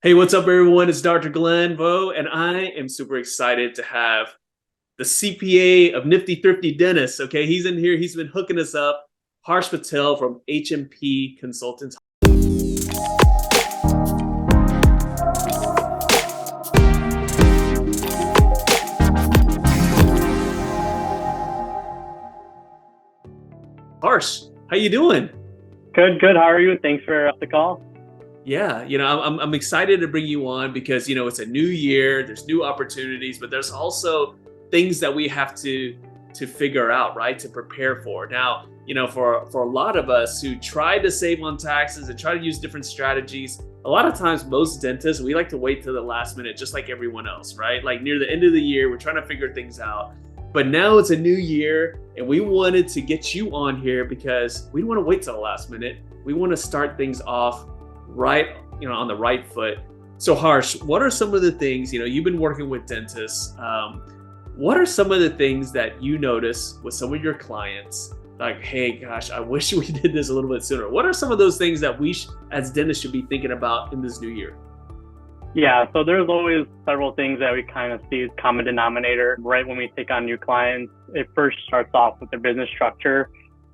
Hey, what's up, everyone? It's Dr. Glenn Vo, and I am super excited to have the CPA of Nifty Thrifty Dentist. Okay, he's in here. He's been hooking us up. Harsh Patel from HMP Consultants. Harsh, how you doing? Good, good. How are you? Thanks for the call. Yeah, I'm excited to bring you on because it's a new year. There's new opportunities, but there's also things that we have to figure out, right? To prepare for. Now, for a lot of us who try to save on taxes and try to use different strategies, a lot of times most dentists we like to wait till the last minute, just like everyone else, right? Like near the end of the year, we're trying to figure things out. But now it's a new year, and we wanted to get you on here because we don't want to wait till the last minute. We want to start things off right, on the right foot. So Harsh, what are some of the things, you've been working with dentists? What are some of the things that you notice with some of your clients? Like, hey, gosh, I wish we did this a little bit sooner. What are some of those things that we as dentists should be thinking about in this new year? Yeah, so there's always several things that we kind of see as common denominator right when we take on new clients. It first starts off with their business structure.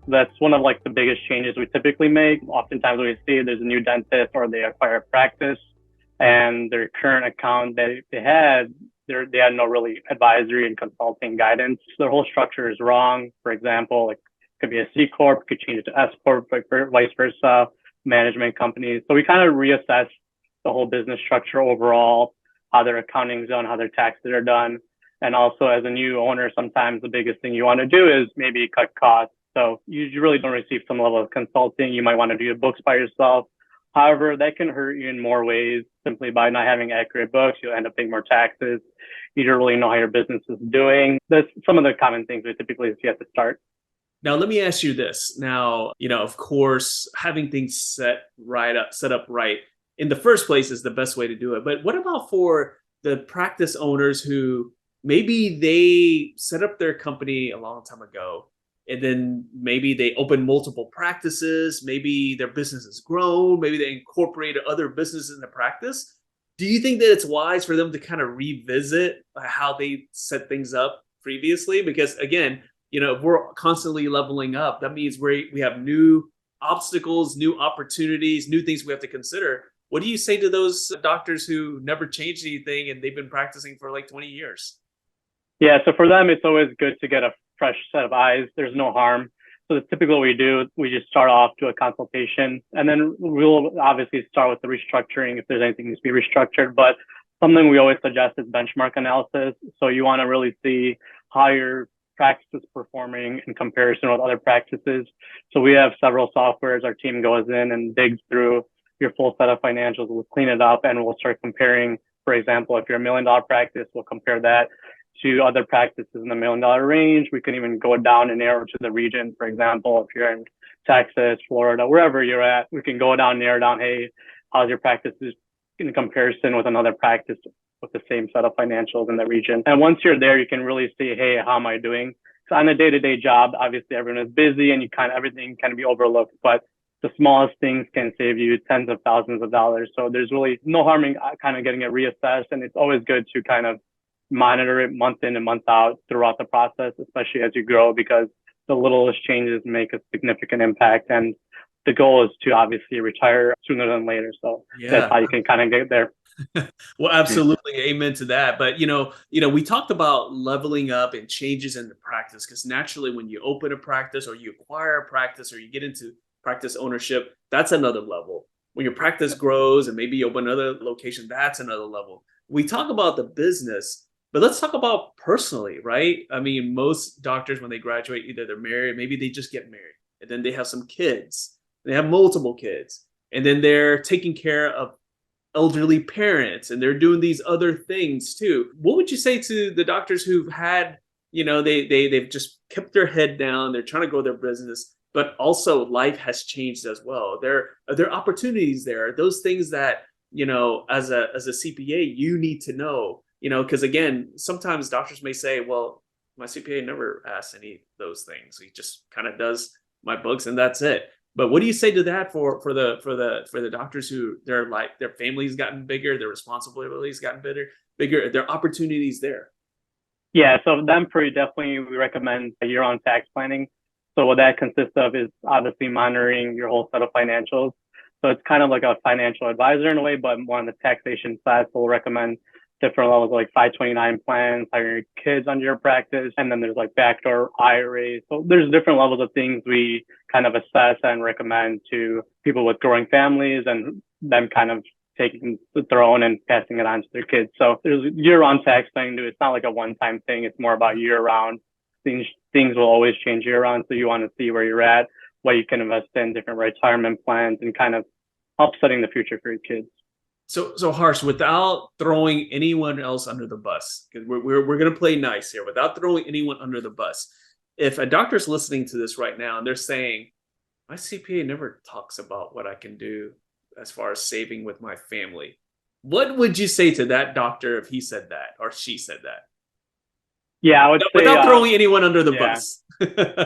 That's one of the biggest changes we typically make. Oftentimes we see there's a new dentist or they acquire a practice and their current account that they had no really advisory and consulting guidance. Their whole structure is wrong. For example, it could be a C Corp, could change it to S Corp, vice versa, management companies. So we kind of reassess the whole business structure overall, how their accounting is done, how their taxes are done. And also as a new owner, sometimes the biggest thing you want to do is maybe cut costs. So you really don't receive some level of consulting. You might want to do your books by yourself. However, that can hurt you in more ways. Simply by not having accurate books, you'll end up paying more taxes. You don't really know how your business is doing. That's some of the common things we typically see at the start. Now, let me ask you this. Now, of course, having things set up right in the first place is the best way to do it. But what about for the practice owners who maybe they set up their company a long time ago, and then maybe they open multiple practices, maybe their business has grown, maybe they incorporated other businesses in the practice. Do you think that it's wise for them to kind of revisit how they set things up previously? Because again, if we're constantly leveling up, that means we have new obstacles, new opportunities, new things we have to consider. What do you say to those doctors who never changed anything and they've been practicing for like 20 years? Yeah, so for them, it's always good to get a fresh set of eyes. There's no harm. So typically what we do, we just start off to a consultation, and then we'll obviously start with the restructuring if there's anything that needs to be restructured. But something we always suggest is benchmark analysis. So you want to really see how your practice is performing in comparison with other practices. So we have several softwares. Our team goes in and digs through your full set of financials. We'll clean it up and we'll start comparing. For example, if you're $1 million practice, we'll compare that to other practices in the $1 million range. We can even go down and narrow to the region. For example, if you're in Texas, Florida, wherever you're at, we can go down, narrow down, hey, how's your practice in comparison with another practice with the same set of financials in the region. And once you're there, you can really see, hey, how am I doing? So on a day-to-day job, obviously everyone is busy and everything can be overlooked, but the smallest things can save you tens of thousands of dollars. So there's really no harm in kind of getting it reassessed. And it's always good to kind of monitor it month in and month out throughout the process, especially as you grow, because the littlest changes make a significant impact. And the goal is to obviously retire sooner than later. So that's how you can kind of get there. Well, absolutely. Amen to that. But we talked about leveling up and changes in the practice because naturally when you open a practice or you acquire a practice or you get into practice ownership, that's another level. When your practice grows and maybe you open another location, that's another level. We talk about the business, but let's talk about personally, right? I mean, most doctors, when they graduate, either they're married, maybe they just get married, and then they have some kids. They have multiple kids, and then they're taking care of elderly parents, and they're doing these other things too. What would you say to the doctors who've had, they've just kept their head down, they're trying to grow their business, but also life has changed as well. There are opportunities there, those things that, as a CPA, you need to know. Because again, sometimes doctors may say, well, my CPA never asks any of those things. He just kind of does my books and that's it. But what do you say to that for the doctors who they're like their family's gotten bigger, their responsibilities gotten bigger, their opportunities there? Yeah, so them pretty definitely we recommend year-round tax planning. So what that consists of is obviously monitoring your whole set of financials. So it's kind of like a financial advisor in a way, but more on the taxation side. So we'll recommend different levels like 529 plans, hiring your kids under your practice, and then there's like backdoor IRAs. So there's different levels of things we kind of assess and recommend to people with growing families and them kind of taking their own and passing it on to their kids. So there's year-round tax planning too. It's not like a one-time thing. It's more about year-round. Things will always change year-round. So you want to see where you're at, what you can invest in, different retirement plans, and kind of help setting the future for your kids. So Harsh, without throwing anyone else under the bus, because we're going to play nice here, without throwing anyone under the bus. If a doctor's listening to this right now and they're saying, my CPA never talks about what I can do as far as saving with my family, what would you say to that doctor if he said that or she said that? Yeah, I would say without throwing anyone under the bus.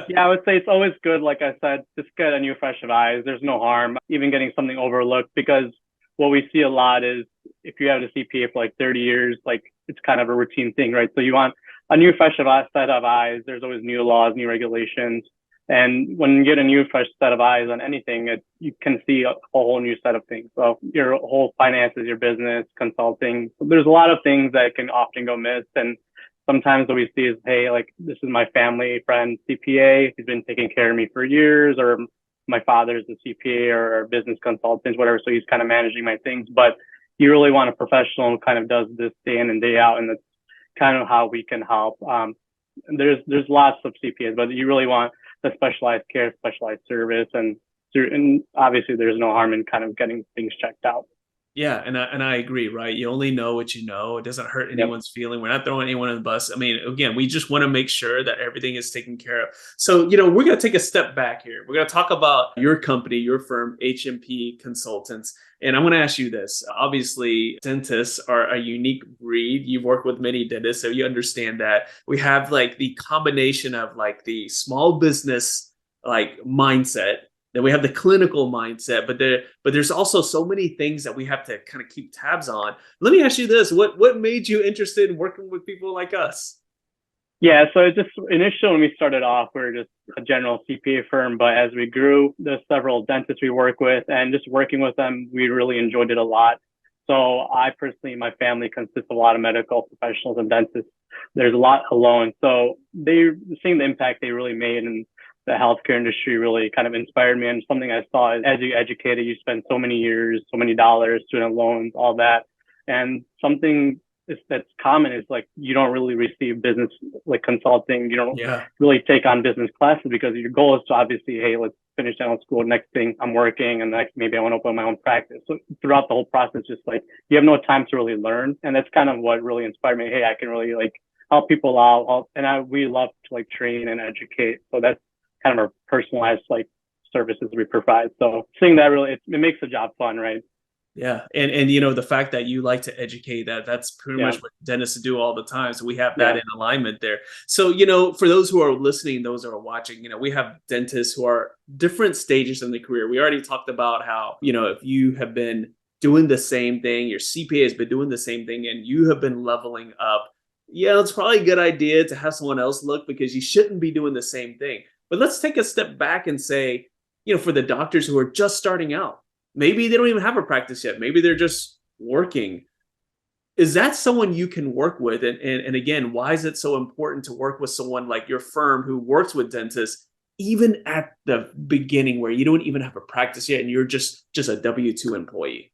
Yeah, I would say it's always good, like I said, just get a new fresh of eyes. There's no harm even getting something overlooked, because what we see a lot is if you have a CPA for like 30 years, like it's kind of a routine thing, right? So you want a new fresh set of eyes. There's always new laws, new regulations. And when you get a new fresh set of eyes on anything, you can see a whole new set of things. So your whole finances, your business, consulting, there's a lot of things that can often go missed. And sometimes what we see is, hey, like this is my family friend CPA. He's been taking care of me for years, or my father's a CPA or a business consultant, whatever. So he's kind of managing my things. But you really want a professional who kind of does this day in and day out. And that's kind of how we can help. There's lots of CPAs, but you really want the specialized care, specialized service, and obviously there's no harm in kind of getting things checked out. Yeah, and I agree, right? You only know what you know. It doesn't hurt anyone's feeling. We're not throwing anyone on the bus. I mean, again, we just want to make sure that everything is taken care of. So, we're going to take a step back here. We're going to talk about your company, your firm, HMP Consultants. And I'm going to ask you this. Obviously, dentists are a unique breed. You've worked with many dentists, so you understand that. We have like the combination of like the small business like mindset. Then we have the clinical mindset, but there's also so many things that we have to kind of keep tabs on. Let me ask you this: what made you interested in working with people like us? Yeah, so just initially when we started off, we were just a general CPA firm, but as we grew, there's several dentists we work with, and just working with them, we really enjoyed it a lot. So I personally, my family consists of a lot of medical professionals and dentists. There's a lot alone, so seeing the impact they really made in the healthcare industry really kind of inspired me. And something I saw is, as you educated, you spend so many years, so many dollars, student loans, all that. And something that's common is like, you don't really receive business like consulting. You don't really take on business classes, because your goal is to obviously, hey, let's finish dental school. Next thing I'm working, and next, maybe I want to open my own practice. So throughout the whole process, just like you have no time to really learn. And that's kind of what really inspired me. Hey, I can really like help people out. We love to like train and educate. So that's kind of our personalized like services we provide. So seeing that really, it makes the job fun, right? Yeah. And the fact that you like to educate, that's pretty much what dentists do all the time. So we have that in alignment there. So, for those who are listening, those who are watching, we have dentists who are different stages in the career. We already talked about how, if you have been doing the same thing, your CPA has been doing the same thing, and you have been leveling up. Yeah, it's probably a good idea to have someone else look, because you shouldn't be doing the same thing. But let's take a step back and say, for the doctors who are just starting out, maybe they don't even have a practice yet. Maybe they're just working. Is that someone you can work with? And again, why is it so important to work with someone like your firm who works with dentists, even at the beginning where you don't even have a practice yet and you're just a W-2 employee?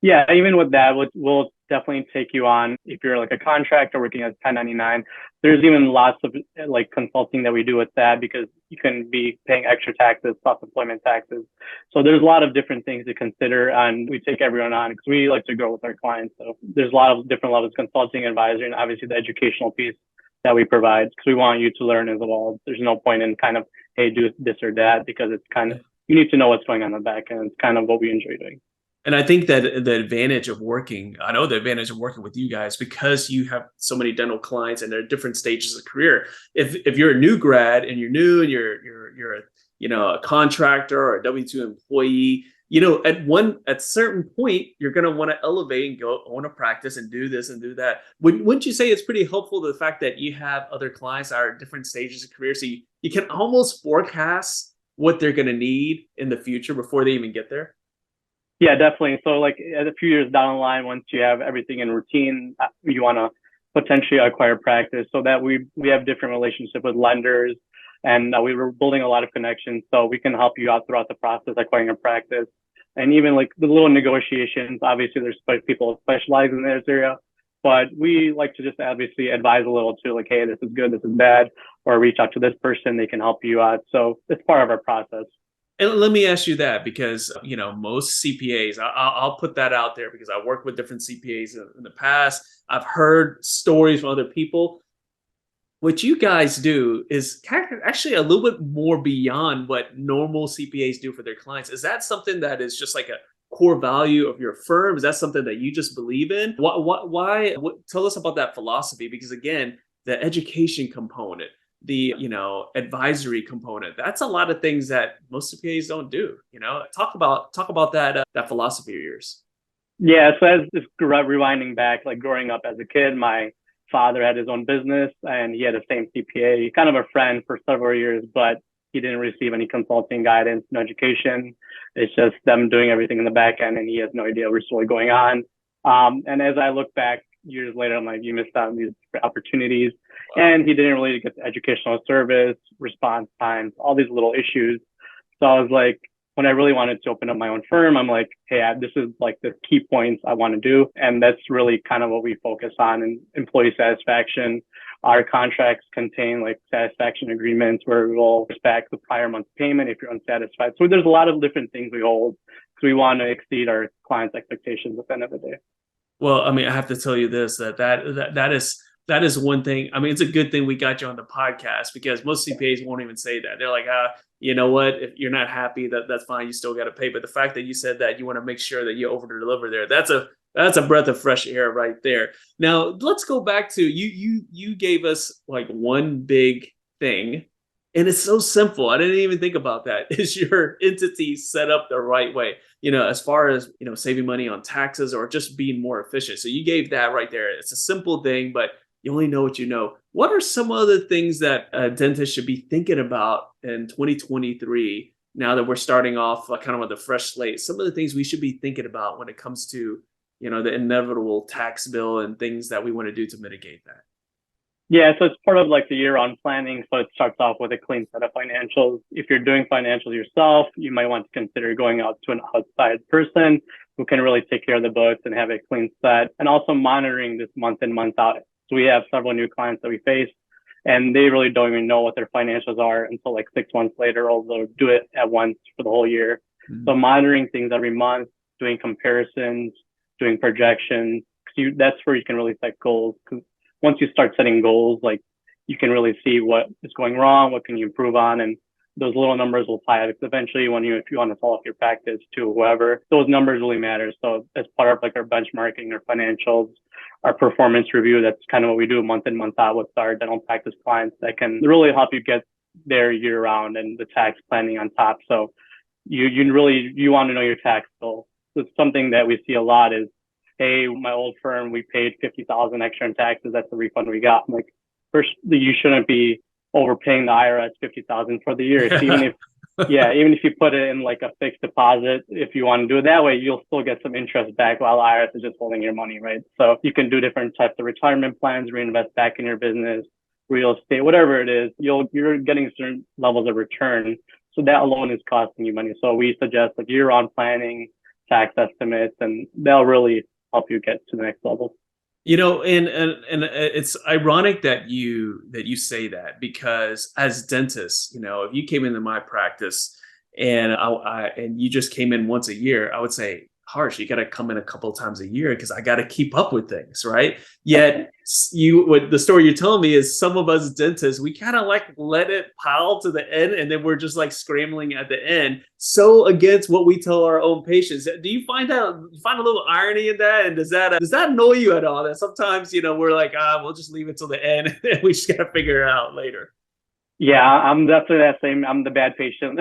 Yeah, even with that, we'll definitely take you on if you're like a contractor working as 1099. There's even lots of like consulting that we do with that, because you can be paying extra taxes, self-employment taxes. So there's a lot of different things to consider, and we take everyone on because we like to grow with our clients. So there's a lot of different levels: consulting, advisory, and obviously the educational piece that we provide, because we want you to learn as well. There's no point in kind of, hey, do this or that, because it's kind of, you need to know what's going on in the back end. It's kind of what we enjoy doing. And I think that the advantage of working, I know the advantage of working with you guys, because you have so many dental clients and they're different stages of career. If you're a new grad and you're new and you're a contractor or a W-2 employee, at certain point, you're going to want to elevate and go own a practice and do this and do that. Wouldn't you say it's pretty helpful to the fact that you have other clients that are at different stages of career, so you can almost forecast what they're going to need in the future before they even get there? Yeah, definitely. So like a few years down the line, once you have everything in routine, you want to potentially acquire practice, so that we have different relationships with lenders, and we were building a lot of connections, so we can help you out throughout the process acquiring a practice. And even like the little negotiations, obviously there's people specialize in this area, but we like to just obviously advise a little too, like, hey, this is good, this is bad, or reach out to this person, they can help you out. So it's part of our process. And let me ask you that, because most CPAs, I'll put that out there because I work with different CPAs in the past. I've heard stories from other people. What you guys do is actually a little bit more beyond what normal CPAs do for their clients. Is that something that is just like a core value of your firm? Is that something that you just believe in? Why? Tell us about that philosophy, because again, the education component, the advisory component, that's a lot of things that most CPAs don't do. Talk about that philosophy of yours. Yeah, so as just rewinding back, like growing up as a kid, my father had his own business and he had the same CPA, kind of a friend for several years, but he didn't receive any consulting guidance, no education. It's just them doing everything in the back end, and he has no idea what's really going on. And as I look back years later, I'm like, you missed out on these opportunities. And he didn't really get the educational service, response times, all these little issues. So I was like, when I really wanted to open up my own firm, I'm like, hey, this is like the key points I want to do. And that's really kind of what we focus on in employee satisfaction. Our contracts contain like satisfaction agreements where we'll respect the prior month's payment if you're unsatisfied. So there's a lot of different things we hold because we want to exceed our clients' expectations at the end of the day. Well, I mean, I have to tell you this, that is one thing. I mean, it's a good thing we got you on the podcast, because most CPAs won't even say that. They're like, you know what? If you're not happy, that's fine. You still got to pay. But the fact that you said that you want to make sure that you over deliver there, that's a breath of fresh air right there. Now, let's go back to you gave us like one big thing, and it's so simple. I didn't even think about that. Is your entity set up the right way? As far as, saving money on taxes or just being more efficient. So you gave that right there. It's a simple thing, but you only know what you know. What are some other things that a dentist should be thinking about in 2023, now that we're starting off kind of with a fresh slate? Some of the things we should be thinking about when it comes to, the inevitable tax bill and things that we want to do to mitigate that. Yeah, so it's part of like the year-round planning. So it starts off with a clean set of financials. If you're doing financials yourself, you might want to consider going out to an outside person who can really take care of the books and have a clean set, and also monitoring this month in, month out. So we have several new clients that we face, and they really don't even know what their financials are until like 6 months later, or they'll do it at once for the whole year. Mm-hmm. So monitoring things every month, doing comparisons, doing projections, that's where you can really set goals. Because once you start setting goals, like you can really see what is going wrong, what can you improve on, and those little numbers will tie up. Eventually, if you want to sell off your practice to whoever, those numbers really matter. So as part of like our benchmarking, our financials, our performance review, that's kind of what we do month in, month out with our dental practice clients that can really help you get there year round, and the tax planning on top. So you want to know your tax bill. So it's something that we see a lot is, hey, my old firm, we paid $50,000 extra in taxes. That's the refund we got. I'm like, first, you shouldn't be overpaying the IRS $50,000 for the year. Even if you put it in like a fixed deposit, if you want to do it that way, you'll still get some interest back while the IRS is just holding your money, right? So you can do different types of retirement plans, reinvest back in your business, real estate, whatever it is, you're getting certain levels of return. So that alone is costing you money. So we suggest like year-round planning, tax estimates, and they'll really help you get to the next level. And it's ironic that you say that, because as dentists, if you came into my practice and and you just came in once a year, I would say, Harsh, you got to come in a couple of times a year because I got to keep up with things, right? Yet what the story you're telling me is, some of us dentists, we kind of like let it pile to the end, and then we're just like scrambling at the end. So against what we tell our own patients. Do you find a little irony in that? And does that annoy you at all? That sometimes we're like, we'll just leave it till the end, and we just got to figure it out later. Yeah, I'm definitely that same. I'm the bad patient.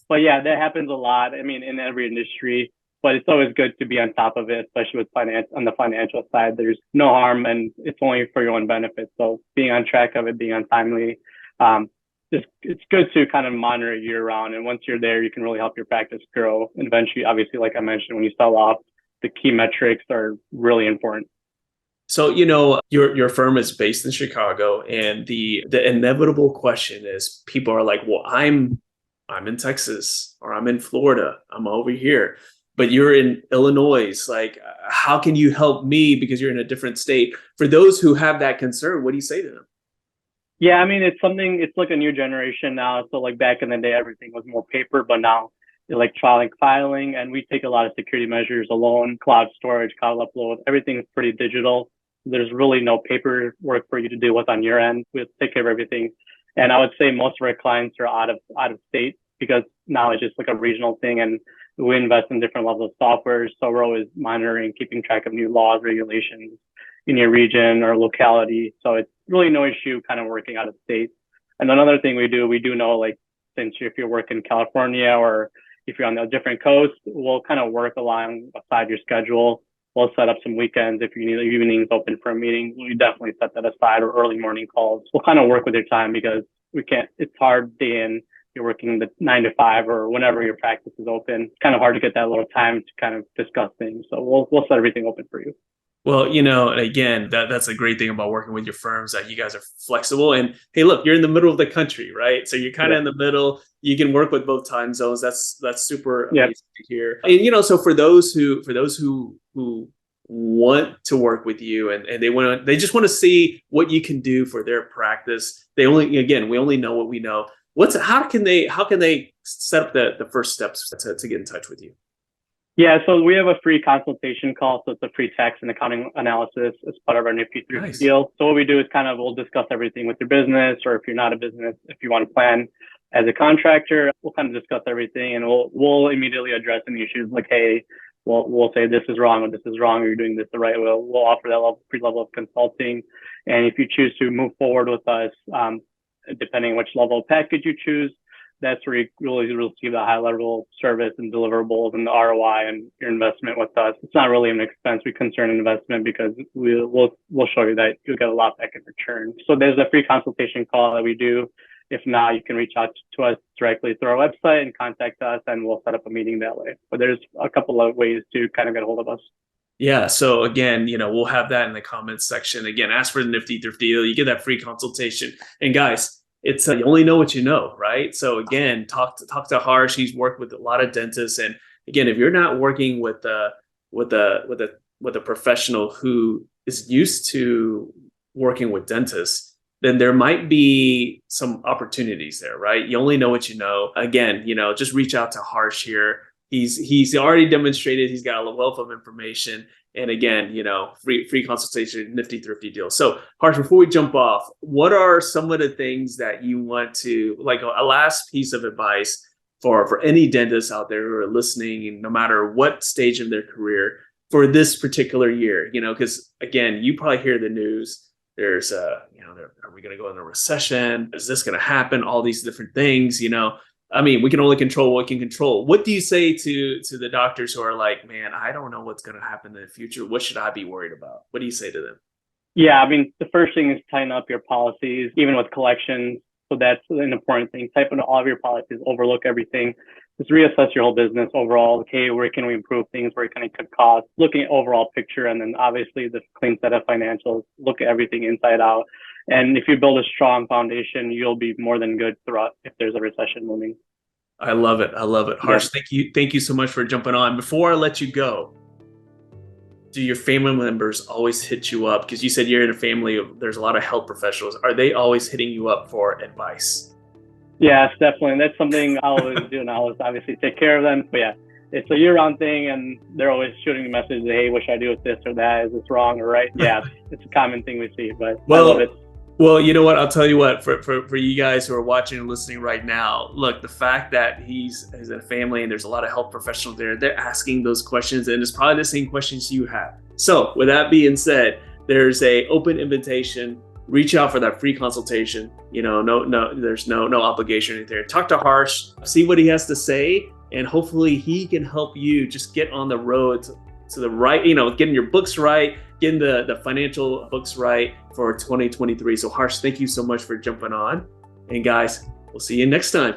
But yeah, that happens a lot. I mean, in every industry, but it's always good to be on top of it, especially with finance on the financial side. There's no harm and it's only for your own benefit. So being on track of it, being on timely, um, just it's good to kind of monitor it year round. And once you're there, you can really help your practice grow. And eventually, obviously, like I mentioned, when you sell off, the key metrics are really important. So, your firm is based in Chicago, and the inevitable question is people are like, well, I'm in Texas, or I'm in Florida, I'm over here, but you're in Illinois. Like, how can you help me because you're in a different state? For those who have that concern, what do you say to them? Yeah, I mean, it's like a new generation now. So like back in the day, everything was more paper, but now electronic filing, and we take a lot of security measures alone, cloud storage, cloud upload, everything's pretty digital. There's really no paperwork for you to deal with on your end. We'll take care of everything. And I would say most of our clients are out of state because now it's just like a regional thing, and we invest in different levels of software. So we're always monitoring, keeping track of new laws, regulations in your region or locality. So it's really no issue kind of working out of state. And another thing we do know, like, since if you're working in California or if you're on a different coast, we'll kind of work alongside your schedule. We'll set up some weekends if you need evenings open for a meeting. We definitely set that aside, or early morning calls. We'll kind of work with your time because we can't. It's hard day in. You're working the 9 to 5 or whenever your practice is open. It's kind of hard to get that little time to kind of discuss things. So we'll set everything open for you. Well, and again, that's a great thing about working with your firms, that you guys are flexible. And hey, look, you're in the middle of the country, right? So you're kind of Yeah. in the middle. You can work with both time zones. That's super Yeah. amazing to hear. And so for those who want to work with you, and they just want to see what you can do for their practice. We only know what we know. How can they set up the first steps to get in touch with you? Yeah, so we have a free consultation call. So it's a free tax and accounting analysis as part of our Nifty Thrifty Nice. deal. So what we do is we'll discuss everything with your business, or if you're not a business, if you want to plan as a contractor, we'll kind of discuss everything, and we'll immediately address any issues like, hey, we'll say this is wrong or this is wrong, or you're doing this the right way. We'll offer that pre-level of consulting. And if you choose to move forward with us, depending on which level of package you choose, that's where you really receive the high level service and deliverables and the ROI and your investment with us. It's not really an expense. We consider an investment because we'll show you that you'll get a lot back in return. So there's a free consultation call that we do. If not, you can reach out to us directly through our website and contact us, and we'll set up a meeting that way. But there's a couple of ways to kind of get a hold of us. Yeah. So again, we'll have that in the comments section. Again, ask for the Nifty Thrifty deal. You get that free consultation. And guys, it's you only know what you know, right? So again, talk to Harsh. He's worked with a lot of dentists, and again, if you're not working with a professional who is used to working with dentists, then there might be some opportunities there, right? You only know what you know. Again, just reach out to Harsh here. He's already demonstrated he's got a wealth of information. And again, free consultation, Nifty Thrifty deal. So Harsh, before we jump off, what are some of the things that you want to, like, a last piece of advice for any dentists out there who are listening, no matter what stage of their career, for this particular year? Because again, you probably hear the news. There's are we going to go in a recession? Is this going to happen? All these different things, I mean, we can only control what we can control. What do you say to the doctors who are like, man, I don't know what's going to happen in the future. What should I be worried about? What do you say to them? Yeah, I mean, the first thing is tighten up your policies, even with collections. So that's an important thing. Tighten all of your policies, overlook everything. Just reassess your whole business overall. Okay, where can we improve things? Where can we cut costs? Looking at overall picture, and then obviously the clean set of financials. Look at everything inside out. And if you build a strong foundation, you'll be more than good throughout if there's a recession looming. I love it. I love it. Harsh, Yeah. Thank you so much for jumping on. Before I let you go, do your family members always hit you up? Because you said you're in a family there's a lot of health professionals. Are they always hitting you up for advice? Yes, definitely. And that's something I always do, and I always obviously take care of them. But yeah, it's a year-round thing, and they're always shooting messages, hey, what should I do with this or that? Is this wrong or right? Yeah, it's a common thing we see, but I love it. Well, you know what? I'll tell you what, for you guys who are watching and listening right now, look, the fact that he's in a family and there's a lot of health professionals there, they're asking those questions, and it's probably the same questions you have. So with that being said, there's a open invitation reach out for that free consultation. There's no obligation right there. Talk to Harsh, see what he has to say, and hopefully he can help you just get on the road to the right, getting your books right, getting the financial books right for 2023. So Harsh, thank you so much for jumping on. And guys, we'll see you next time.